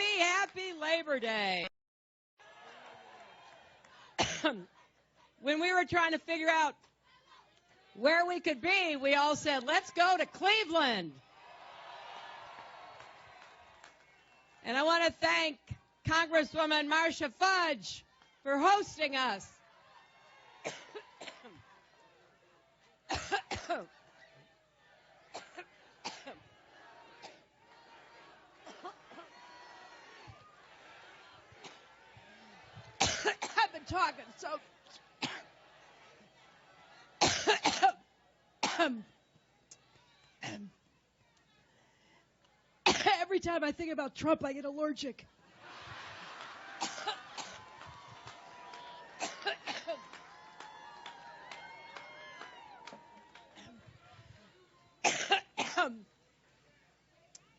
Happy Labor Day. When we were trying to figure out where we could be, we all said, let's go to Cleveland. And I want to thank Congresswoman Marcia Fudge for hosting us. I've been talking so... Every time I think about Trump, I get allergic.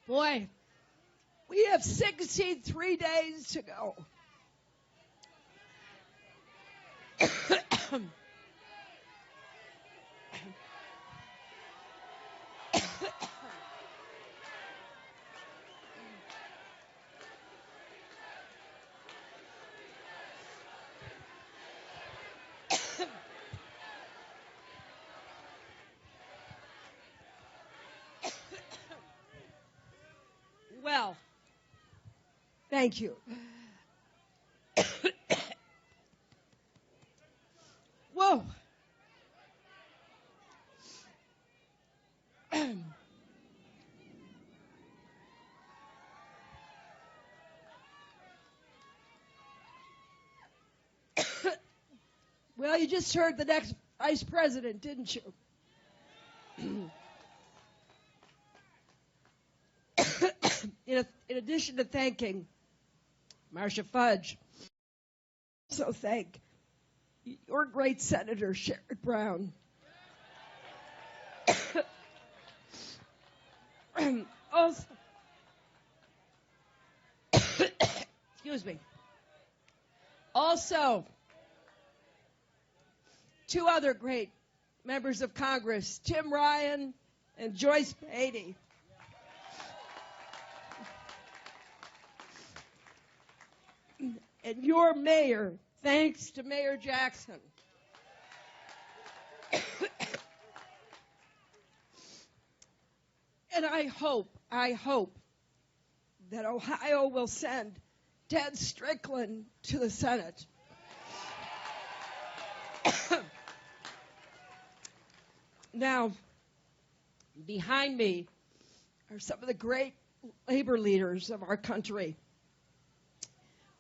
Boy, we have 63 days to go. Well, thank you. Whoa. Well, you just heard the next vice president, didn't you? In addition to thanking Marcia Fudge, I also thank your great Senator Sherrod Brown. Also, excuse me. Also, two other great members of Congress, Tim Ryan and Joyce Beatty. And your mayor, thanks to Mayor Jackson. And I hope that Ohio will send Ted Strickland to the Senate. Now, behind me are some of the great labor leaders of our country.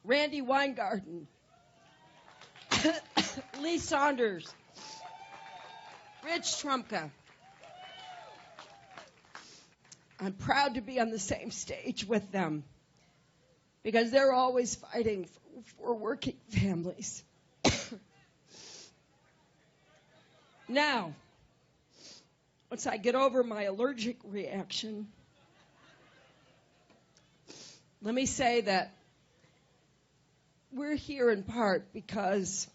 Randy Weingarten, Lee Saunders, Rich Trumka. I'm proud to be on the same stage with them because they're always fighting for working families. Now, once I get over my allergic reaction, let me say that we're here in part because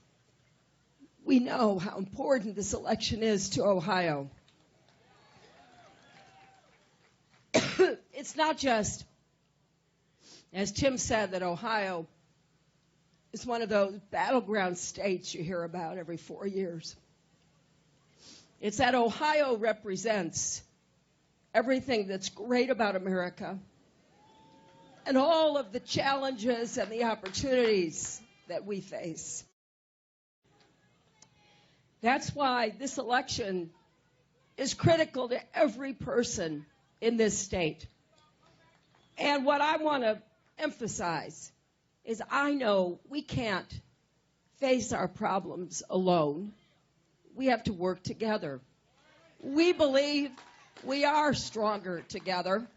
we know how important this election is to Ohio. It's not just, as Tim said, that Ohio is one of those battleground states you hear about every 4 years. It's that Ohio represents everything that's great about America and all of the challenges and the opportunities that we face. That's why this election is critical to every person in this state. And what I want to emphasize is I know we can't face our problems alone. We have to work together. We believe we are stronger together.